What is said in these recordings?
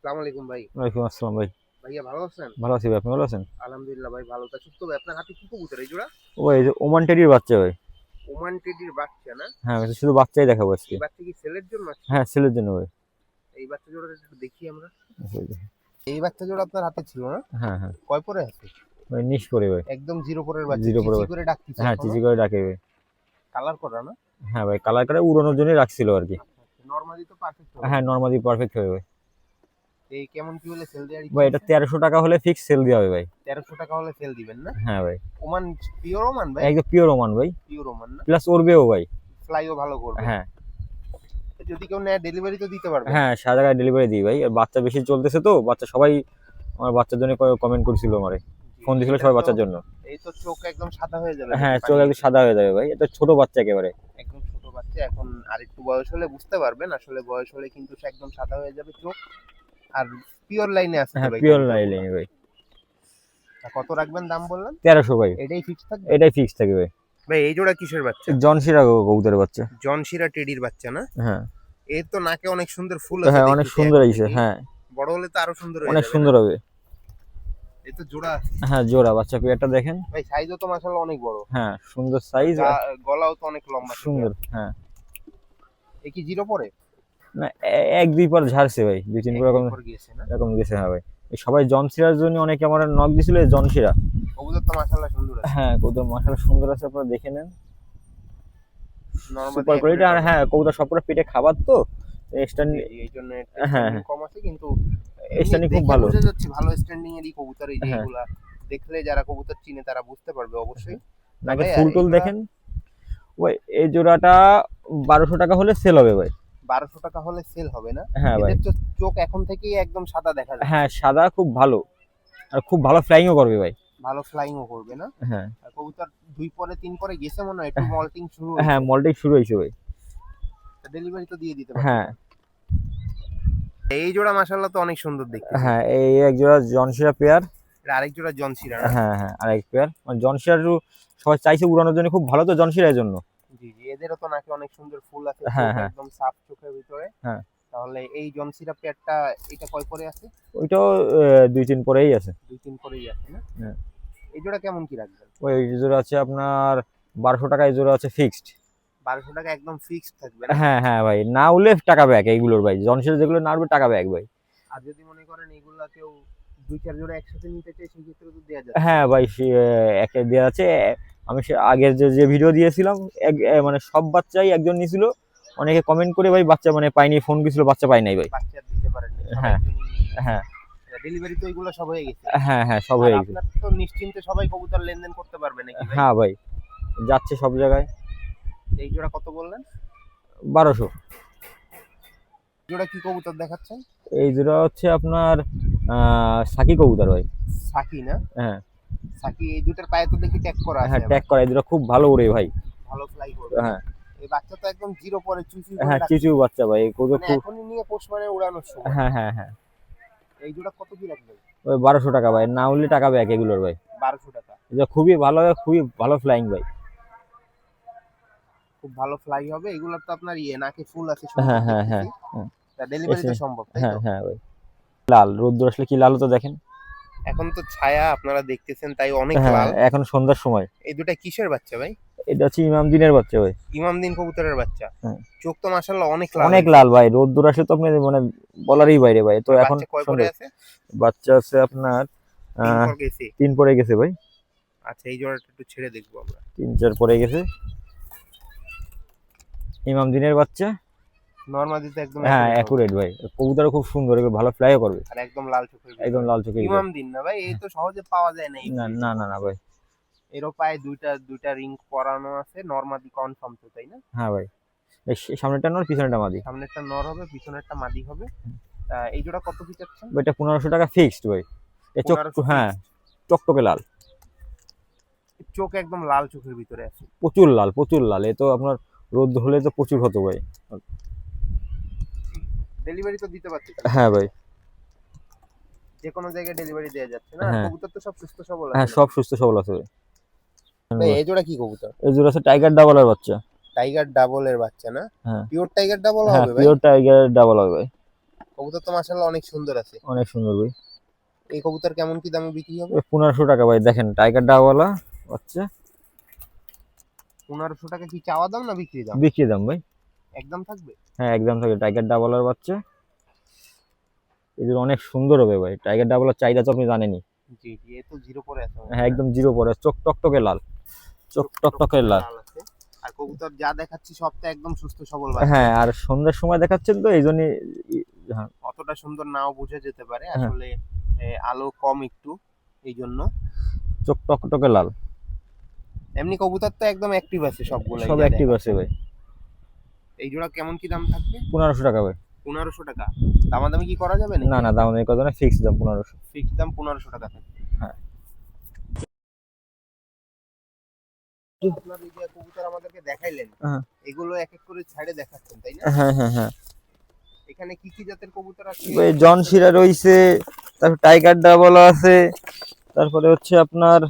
আসসালামু আলাইকুম ভাই। ওয়ালাইকুম আসসালাম ভাই। ভাইয়া ভালো আছেন? ভালো আছি ভাই, আপনি ভালো আছেন? আলহামদুলিল্লাহ ভাই ভালো তো আছি। তো ভাই আপনার হাতে কি কবুতর এই জোড়া? ও ভাই, এই যে ওমান টেডির বাচ্চা ভাই। ওমান টেডির বাচ্চা না? হ্যাঁ ভাই, শুধু বাচ্চাই দেখাবো আজকে। এই বাচ্চা কি সেলের জন্য আসছে? হ্যাঁ, ছেলের জন্য ভাই। এই বাচ্চা জোড়াটা একটু দেখি আমরা। আচ্ছা, এই যে। এই বাচ্চা জোড়া আপনার হাতে ছিল না? হ্যাঁ হ্যাঁ কয় পরে আছে? ভাই, নিশ করে ভাই। একদম জিরো পরের বাচ্চা, জিরো করে চিচি ভাই। করে ডাকতিছে হ্যাঁ, এখনো। চিচি করে ডাকে ভাই। কালার করা না? হ্যাঁ ভাই, কালার করে উড়ানোর জন্যই রাখছিল আর কি। আচ্ছা আচ্ছা, নরমালি তো পারফেক্ট হবে হ্যাঁ, না? নর্মালি পারফেক্ট হবে ভাই। এই কেমন কি হলে সেল দেওয়ার ভাই, ইচ্ছা এটা আছে? 1300 টাকা হলে ফিক্স সেল দেওয়া হবে ভাই। 1300 টাকা হলে সেল দিবেন না? হ্যাঁ ভাই। ওমান, পিওর ওমান ভাই? একদম পিওর ওমান ভাই। পিওর ওমান না? প্লাস উড়বেও ভাই। ফ্লাইও ভালো করবে। হ্যাঁ যদি কেউ নেয় ডেলিভারি তো দিতে পারবেন? হ্যাঁ, সারা জায়গায় ডেলিভারি দিই ভাই। আর বাচ্চা বেশি চলতেছে তো, বাচ্চা সবাই আমার বাচ্চার জন্য কমেন্ট করছিল আমারে। জি, ফোন দিছিল এটা সবাই তো বাচ্চার জন্য। এই তো চোখ একদম সাদা হয়ে যাবে হ্যাঁ, দেখি চোখ পানি একদম দেখলে। সাদা হয়ে যাবে ভাই, এটা ছোট বাচ্চা একেবারে। একদম ছোট বাচ্চা, এখন আরেকটু বয়স হলে বুঝতে পারবেন, আসলে বয়স হলে কিন্তু সে একদম সাদা হয়ে যাবে চোখ। আর পিওর লাইনে আছে তো হ্যাঁ, ভাই পিওর কবুতরগুলো। লাইন ভাই। কত রাখবেন দাম বললেন? 1300 ভাই। এটাই ফিক্স থাকবে? এটাই ফিক্স থাকবে ভাই। ভাই এই জোড়া কিসের বাচ্চা? জনসিরা কবুতরের বাচ্চা। জনশিরা টেডির বাচ্চা না? হ্যাঁ। এর তো নাকে অনেক সুন্দর ফুল তো আছে হ্যাঁ, অনেক দেখতেছি সুন্দর এখন হয়েছে। থেকেই। হ্যাঁ, বড় হলে তো আরো সুন্দর হয়ে অনেক যাবে না? সুন্দর হবে। এই তো জোড়া আছে। হ্যাঁ, জোড়া বাচ্চা পেয়ারটা দেখেন। ভাই সাইজও তো মাশাআল্লাহ অনেক বড়। হ্যাঁ, সুন্দর আর সাইজ। গলাও তো অনেক লম্বা চওড়া। সুন্দর। হ্যাঁ। এ কি জিরো পরে? না, এক দুই পর ঝাড়ছে ভাই, দুই তিন এক পর দুই এরকম। পর গিয়েছে না? এরকম গেছে হ্যাঁ ভাই। এই সবাই জনসিরার জন্য অনেকে আমার নক দিছিল, এই জনসিরা। কবুতর তো মাশাআল্লাহ সুন্দর আছে। হ্যাঁ, কবুতর মাশাআল্লাহ সুন্দর আছে, আপনারা দেখে নেন। নরমাদি সুপার কোয়ালিটি। অ্যাকুরেট আর হবে। হ্যাঁ, কবুতর সবগুলো পেটে খাবার তো। জি, জি, এইজন্য একটু হ্যাঁ স্ট্যান্ডিং হ্যাঁ, কম আছে কিন্তু এমনি স্ট্যান্ডিং খুব দেখে ভালো। বোঝা যাচ্ছে ভালো স্ট্যান্ডিং এরই কবুতর, এই যে হ্যাঁ এগুলা দেখলে যারা কবুতর চিনে তারা বুঝতে পারবে অবশ্যই। তা নাকি ভাইয়া ফুল টুল এগুলা দেখেন। ওই এই জোড়াটা 1200 টাকা হলে সেল হবে ভাই। 1200 টাকা হলে সেল হবে না? হ্যাঁ ভাই। এদের তো চোখ এখন থেকেই একদম সাদা দেখা হ্যাঁ, যাচ্ছে। সাদা খুব ভালো। আর খুব ভালো ফ্লাইংও করবে ভাই। ভালো ফ্লাইংও করবে না? হ্যাঁ আর কবুতর 2 পরে 3 পরে গেছে মনে হয়, একটু মল্টিং শুরু হ্যাঁ, হইছে। মলটাই শুরু হয়েছে ভাই। ডেলিভারি তো দিয়ে দিতে পারবেন? হ্যাঁ এই জোড়া মাশাআল্লাহ তো অনেক সুন্দর দেখতেছি। হ্যাঁ, এই এক জোড়া জনসিরা পেয়ার। এটা আরেক জোড়া জনসিরা না? হ্যাঁ হ্যাঁ, আরেক পেয়ার মানে জনসিরা সবাই চাইছে উড়ানোর জন্য, খুব ভালো তো জনসিরার জন্য। জি, জি, এদেরও তো নাকি অনেক সুন্দর ফুল আছে, চোখ হ্যাঁ হ্যাঁ একদম সাফ চোখের ভিতরে। হ্যাঁ। তাহলে এই জনসিরা পেয়ারটা এটা কয় পরে আছে? ওইটাও দুই তিন পরেই আছে। 2-3 পরেই আছে না? হ্যাঁ। এই জোড়া কেমন কি রাখবেন? ওই জোড়া আছে আপনার 1200 টাকা, এই জোড়া আছে ফিক্সড। 1200 টাকা একদম ফিক্সড থাকবে না? হ্যাঁ হ্যাঁ ভাই, না উঠলে টাকা ব্যাক এইগুলোর ভাই, জনসিরা যেগুলো না উঠবে টাকা ব্যাক ভাই। আর যদি মনে করেন এগুলা কেউ 2-4 জোড়া একসাথে নিতে চায় সেক্ষেত্রে তো দেয়া যাচ্ছে। হ্যাঁ ভাই, একটা দেওয়া আছে। আমি সে আগের যে যে ভিডিও দিয়েছিলাম, মানে সব বাচ্চাই একজন নিছিল। অনেকে কমেন্ট করে ভাই বাচ্চা মানে পাইনি, ফোন দিছিল বাচ্চা পাই নাই ভাই। বাচ্চা দিতে পারেননি, সবাই হ্যাঁ একজনই নিয়ে নিয়েছে। হ্যাঁ ডেলিভারি তো এগুলো সব হয়ে গেছে। হ্যাঁ হ্যাঁ, সব আর হয়ে গেছে। আপনার তো নিশ্চিন্তে সবাই কবুতর লেনদেন করতে পারবে নাকি ভাই? হ্যাঁ ভাই, যাচ্ছে সব জায়গায়। এই জোড়া কত বললেন? 1200। জোড়া কি কবুতর দেখাচ্ছেন? এই জোড়া হচ্ছে আপনার সাকি কবুতর ভাই। সাকি না? হ্যাঁ সাকি, এই দুটার পায়ে তো দেখি ট্যাগ করা আছে হ্যাঁ, আবার। ট্যাগ করা, এই জোড়া খুব ভালো উড়ে ভাই। ভালো ফ্লাই করবে না? হ্যাঁ এই বাচ্চা তো একদম জিরো পরে চুচুই করে হ্যাঁ, চিচু ডাকতেছে। বাচ্চা ভাই, এই কবুতর মানে খুব। এখনই নিয়ে পোষ মানে উড়ানোর সময়। হ্যাঁ হ্যাঁ হ্যাঁ। এই জোড়া কত কি রাখবেন? ওই 1200 টাকা ভাই, না উঠলে টাকা ব্যাক এগুলোর ভাই। 1200 টাকা? এটা খুবই ভালো, খুবই ভালো ফ্লাইং ভাই। খুব ভালো ফ্লাই হবে। এগুলোর তো আপনার ইয়ে নাকে ফুল আছে সুন্দর হ্যাঁ হ্যাঁ হ্যাঁ দেখতেছি। হ্যাঁ। তা ডেলিভারি এসে। তো সম্ভব তাই হ্যাঁ তো? হ্যাঁ ভাই। লাল রোদ্দুর আসলে কি লাল হতো দেখেন। এখন তো ছায়া আপনারা দেখতেছেন তাই অনেক হ্যাঁ, লাল। এখন সন্ধ্যার সময়। এই দুটা কিসের বাচ্চা ভাই? এটা হচ্ছে ইমাম দিনের বাচ্চা ভাই। ইমামদিন কবুতরের বাচ্চা। হ্যাঁ। চোখ তো মাশাআল্লাহ অনেক লাল অনেক হয়েছে। লাল ভাই, রোদ্দুর আসলে তো আপনি মানে বলারই বাইরে ভাই, তো আর এখন বাচ্চা কয় পরে সন্ধ্যে। আছে? বাচ্চা আছে আপনার 3 আহ পর গেছে। 3 পরে গেছে ভাই। আচ্ছা, এই জোড়াটা একটু ছেড়ে দেখবো আমরা। 3 4 পরে গেছে। ইমাম দিনের বাচ্চা। নরমাদি তো একদম হ্যাঁ, অ্যাকুরেট হবে। অ্যাকুরেট ভাই। কবুতরও খুব সুন্দর, এগুলো ভালো ফ্লাইও করবে। আর একদম লাল চোখের একদম ভিতরে। লাল চোখে ভাই। ইমামদিন না ভাই, এই তো সহজে পাওয়া যায় না এই না breed। না না না ভাই। এরও পায়ে দুইটা রিং পরানো আছে, নরমাদি কনফার্ম তো তাই না? হ্যাঁ ভাই, এই সামনেরটা নর, পিছনেরটা মাদি। সামনেরটা নর হবে, পিছনেরটা মাদি হবে। এই জোড়া কত কি চাচ্ছেন? এটা 1500 টাকা ফিক্সড ভাই। এ চোখ। 1500 হ্যাঁ, ফিক্সড। টকটকে লাল। চোখ একদম লাল চোখের ভিতরে আছে। প্রচুর লাল, প্রচুর লাল। এ তো আপনার রোদ হলে তো প্রচুর হতো ভাই। ডেলিভারি তো দিতে পারছি? হ্যাঁ ভাই। যে কোনো জায়গায় ডেলিভারি দেওয়া যাচ্ছে না? আর হ্যাঁ কবুতর তো সব সুস্থ সবল আছে হ্যাঁ, সব নাকি? সুস্থ সবল আছে ভাই। ভাই এই জোড়া কি কবুতর? এই জোড়া আছে টাইগার ডাবলের বাচ্চা। টাইগার ডাবলের বাচ্চা না? হ্যাঁ পিওর টাইগার ডাবল হ্যাঁ, হবে ভাই? পিওর টাইগার ডাবল হবে ভাই। কবুতর তো মাশাআল্লাহ অনেক সুন্দর আছে। অনেক সুন্দর ভাই। এই কবুতর কেমন কি দামে বিক্রি হবে? 1500 টাকা ভাই, দেখেন টাইগার ডাবওয়ালা বাচ্চা। 1500 টাকা কি চাওয়া দাম না বিক্রি দাম? বিক্রি দাম ভাই। একদম থাকবে? হ্যাঁ একদম থাকে, টাইগার ডাবওয়ালার বাচ্চা। এদের অনেক সুন্দর হবে ভাই, টাইগার ডাবওয়ালার চাহিদা তো আপনি জানেনই। জি জি, এ তো জিরো পরে আছে হ্যাঁ একদম জিরো পরে, চোখ টকটকে লাল, চোখ টকটকে লাল। আছে। আর কবুতর যা দেখাচ্ছি সব তো একদম সুস্থ সবল বাচ্চা। হ্যাঁ আর সন্ধ্যার সময় দেখাচ্ছেন তো এই জন্যই। হ্যাঁ অতটা সুন্দর নাও বোঝা যেতে পারে হ্যাঁ। আসলে, আলো কম একটু এই জন্য। চোখ টকটকে লাল। এমনি কবুতর তো একদম অ্যাক্টিভ আছে সবগুলাই সব যা অ্যাক্টিভ দেখা। আছে ভাই। এই জোড়া কেমন কি দাম থাকবে? 1500 টাকা ভাই। 1500 টাকা। দামাদামি কি করা যাবে না নাকি? না, দাম নেই, কত না, ফিক্স দাম 1500। ফিক্স দাম 1500 টাকা থাকবে। হ্যাঁ। আপনার এই যে কবুতর আমাদেরকে দেখাইলেন, হ্যাঁ। এগুলো এক এক করে ছাড়ে দেখাচ্ছেন তাই না? হ্যাঁ হ্যাঁ হ্যাঁ। এখানে কি কি জাতের কবুতর আছে? ভাই জনশিরা রইছে, তারপর টাইগার ডাবল আছে, তারপরে হচ্ছে আপনার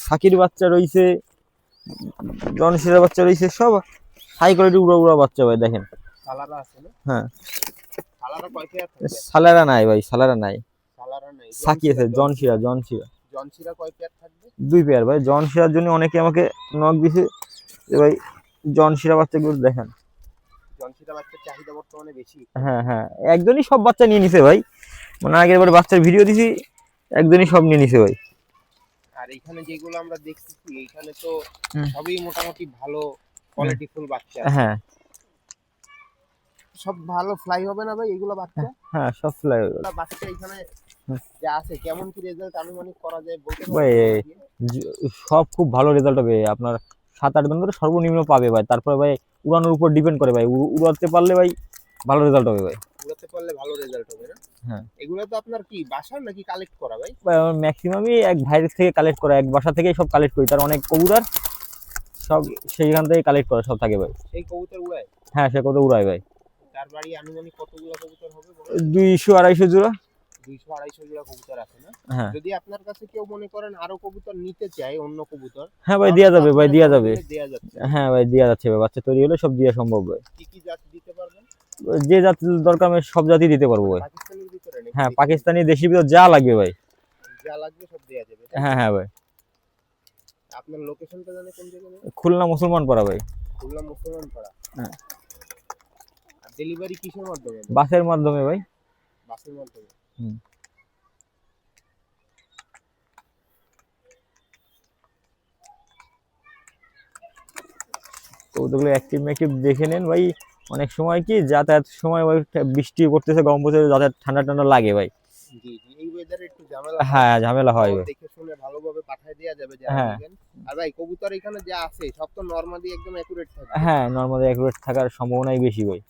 সাকির বাচ্চা রইছে, জনশিরা বাচ্চা রইছে, সব হাই কোয়ালিটি উড়া উড়া বাচ্চা ভাই দেখেন। সালারা আছে না? হ্যাঁ। সালারা কয় পেয়ার থাকবে? সালারা নাই ভাই, সালারা নাই। সালারা নাই। সাকি আছে, জনশিরা, জনশিরা জনশিরা কয় পেয়ার থাকবে? 2 পেয়ার ভাই। জনশিরার জন্য অনেকে আমাকে নক দিছে যে ভাই জনশিরা বাচ্চাগুলো দেখেন। জনশিরা বাচ্চার চাহিদা বর্তমানে বেশি। হ্যাঁ হ্যাঁ, একজনই সব বাচ্চা নিয়ে নিছে ভাই, মানে আগের বার বাচ্চার ভিডিও দিছি, একজনই সব নিয়ে নিছে ভাই। আর এখানে যেগুলো আমরা দেখতেছি এইখানে তো হুম। সবই মোটামুটি ভালো কোয়ালিটিফুল বাচ্চা। হ্যাঁ সব ভালো ফ্লাই হবে না ভাই এগুলো বাচ্চা? হ্যাঁ সব ফ্লাই। এগুলো বাচ্চা এখানে যা আছে কেমন কি রেজাল্ট আনুমানিক করা যায় বলতে ভাই পারবেন? সব খুব ভালো রেজাল্ট হবে আপনার, 7-8 দিন ধরে সর্বনিম্ন পাবে ভাই। তারপরে ভাই উড়ানোর উপর ডিপেন্ড করে ভাই, উড়াতে পারলে ভাই ভালো রেজাল্ট হবে ভাই। উড়াতে পারলে ভালো রেজাল্ট হবে না? হ্যাঁ। এগুলো তো আপনার কি বাসার নাকি কালেক্ট করা ভাই? ভাই আমার ম্যাক্সিমামই এক ভাইয়ের থেকে কালেক্ট করা, এক বাসা থেকেই সব কালেক্ট করি, তার অনেক কবুতর সব সেইখান থেকে কালেক্ট করা সব থাকে ভাই। সেই কবুতর উড়ায়? হ্যাঁ সে কত উড়ায় ভাই। তার বাড়ি আনুমানিক কতগুলো কবুতর হবে? 200-250 জোড়া। 200-250 জোড়া কবুতর আছে না? হ্যাঁ যদি আপনার কাছে কেউ মনে করেন আরো কবুতর নিতে চায় অন্য কবুতর, হ্যাঁ ভাই দেওয়া যাবে ভাই, দেওয়া যাবে। দেয়া যাচ্ছে। হ্যাঁ ভাই দেওয়া যাচ্ছে ভাই, বাচ্চা তৈরি হলে সব দেওয়া সম্ভব ভাই। কি কি জাত দিতে পারবেন? যে জাতি দরকার আমি সব জাতি দিতে পারবো ভাই। পাকিস্তানের ভিতরে নাকি? হ্যাঁ পাকিস্তানি, দেশি ভিতর যা লাগবে ভাই। যা লাগবে সব দেয়া যাবে। হ্যাঁ হ্যাঁ ভাই। আপনার লোকেশনটা জানেন কোন জায়গায়? খুলনা মুসলমান পাড়া ভাই। খুলনা মুসলমান পাড়া। হ্যাঁ। আর ডেলিভারি কিসের মাধ্যমে? বাসের মাধ্যমে ভাই। বাসের মাধ্যমে। হুম। তো ওগুলো অ্যাক্টিভ ম্যাক্টিভ দেখে নেন ভাই। অনেক সময় কি যাতায়াত সময় ভাই বৃষ্টি পড়তেছে, গরম পড়তেছে, যাতায়াত ঠান্ডা ঠান্ডা লাগে ভাই। জি জি, এই ওয়েদারে একটু ঝামেলা। হ্যাঁ ঝামেলা হয় ভাই। দেখে শুনে ভালোভাবে পাঠিয়ে দেয়া যাবে যারা হ্যাঁ। নেবেন। আর ভাই কবুতর এখানে যা আছে সব তো নরমালি একদম একুরেট থাকে। হ্যাঁ নর্মালি অ্যাকুরেট থাকার সম্ভাবনাই বেশি ভাই।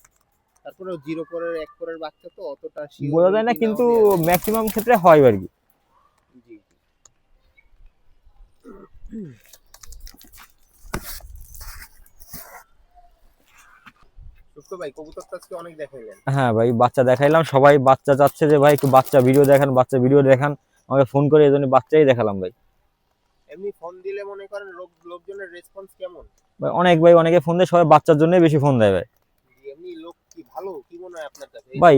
তারপরে জিরো পরের এক পরের বাচ্চা তো অতটা শিওর বোঝা যায় না, কিন্তু ম্যাক্সিমাম ক্ষেত্রে হয় আর কি। জি জি। সুস্থ ভাই কবুতর তো আজকে অনেক দেখাইলেন। হ্যাঁ ভাই বাচ্চা দেখাইলাম, সবাই বাচ্চা চাচ্ছে যে ভাই একটু বাচ্চা ভিডিও দেখান, বাচ্চা ভিডিও দেখান, আমাকে ফোন করে এই জন্য বাচ্চাই দেখালাম ভাই। এমনি ফোন দিলে মনে করেন লোকজনের রেসপন্স কেমন? ভাই অনেক ভাই, অনেকে ফোন দেয়, সবাই বাচ্চার জন্যই বেশি ফোন দেয় ভাই। এমনি লোক কি ভালো কি মনে হয় আপনার কাছে? ভাই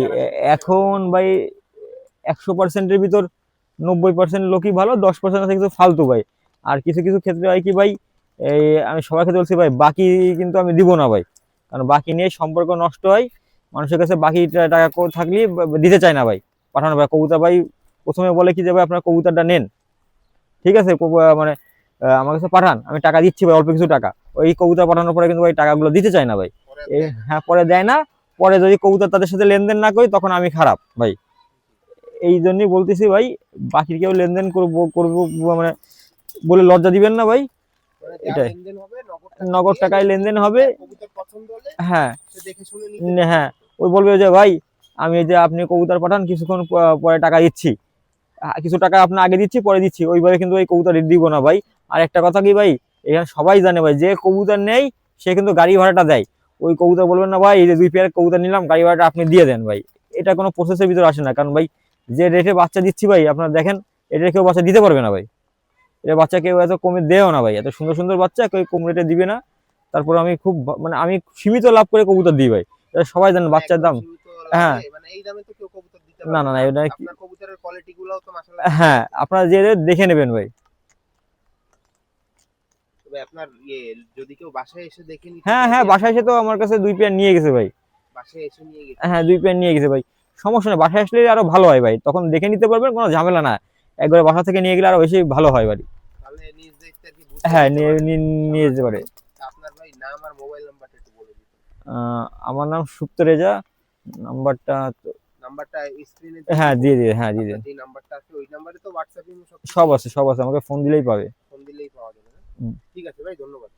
এখন ভাই 100%-এর ভিতর 90% লোকই ভালো, 10% আছে কিছু ফালতু ভাই। আর কিছু কিছু ক্ষেত্রে হয় কি ভাই, এই আমি সবার ক্ষেত্রে বলছি ভাই, বাকি কিন্তু আমি দিব না ভাই, কারণ বাকি নিয়ে সম্পর্ক নষ্ট হয় মানুষের কাছে। বাকি টাকা থাকলে দিতে চায় না ভাই, পাঠানো ভাই। কবুতর ভাই প্রথমে বলে কি যে ভাই আপনার কবুতরটা নেন, ঠিক আছে, মানে আমার কাছে পাঠান, আমি টাকা দিচ্ছি ভাই, অল্প কিছু টাকা। ওই কবুতর পাঠানোর পরে কিন্তু ভাই টাকাগুলো দিতে চায় না ভাই। হ্যাঁ পরে দেয় না, পরে যদি কবুতর তাদের সাথে লেনদেন না করি তখন আমি খারাপ ভাই। এই জন্যই বলতেছি ভাই, বাকি কেউ লেনদেন করবো মানে বলে লজ্জা দিবেন না ভাই। এটাই, নগদ টাকায় লেনদেন হবে। হ্যাঁ হ্যাঁ, ওই বলবে যে ভাই আমি এই যে আপনি কবুতর পাঠান, কিছুক্ষণ পরে টাকা দিচ্ছি, কিছু টাকা আপনার আগে দিচ্ছি পরে দিচ্ছি, ওইভাবে কিন্তু ওই কবুতর দিব না ভাই। আর একটা কথা কি ভাই, এখানে সবাই জানে ভাই, যে কবুতর নেই সে কিন্তু গাড়ি ভাড়াটা দেয়। ওই কবুতর বলবেন না ভাই এই যে 2 পেয়ার কবুতর নিলাম, গাড়ি ভাড়াটা আপনি দিয়ে দেন ভাই। এটা কোনো প্রসেসের ভিতরে আসে না, কারণ ভাই যে রেটে বাচ্চা দিচ্ছি ভাই আপনারা দেখেন, এটা কেউ বাচ্চা দিতে পারবে না ভাই। এটা বাচ্চা কেউ এত কমে দেও না ভাই, এত সুন্দর সুন্দর বাচ্চা কেউ কম রেটে দিবে না। তারপর আমি খুব মানে আমি সীমিত লাভ করে কবুতর দিই ভাই, এটা সবাই জানেন। বাচ্চার দাম হ্যাঁ। লাগলে মানে এই দামে তো কেউ কবুতর দিতে না পারবে না না এটা আপনার কবুতরের কোয়ালিটি গুলোও তো মাশাআল্লাহ হ্যাঁ আপনারা যে দেখে নেবেন ভাই। তবে আপনার যদি কেউ বাসায় এসে দেখে নিতে হ্যাঁ হ্যাঁ চাইবে বাসায় এসে তো আমার কাছে 2 পেয়ার নিয়ে গেছে ভাই। বাসায় এসে নিয়ে গেছে হ্যাঁ 2 পেয়ার নিয়ে গেছে ভাই। সমস্যা নেই, বাসায় আসলে আরো ভালো হয় ভাই, তখন দেখে নিতে পারবেন, কোনো ঝামেলা না। একবারে বাসা থেকে নিয়ে গেলে আরো বেশি ভালো হয় ভাই। তাহলে নিজ দেখতে আর কি বুঝে হ্যাঁ নিতে পারবে নিয়ে যেতে পারে। আপনার ভাই নাম আর মোবাইল নাম্বারটা একটু বলে দিন আমার নাম সুপ্ত রেজা, নাম্বারটা নাম্বারটা স্ক্রিনে হ্যাঁ দিয়ে দিয়ে হ্যাঁ দিয়ে দিয়ে যে নাম্বারটা আছে ওই নাম্বারে তো হোয়াটসঅ্যাপ ইমো সব সব আছে, আমাকে ফোন দিলেই পাবে। ফোন দিলেই পাওয়া যাবে না হুম। ঠিক আছে ভাই ধন্যবাদ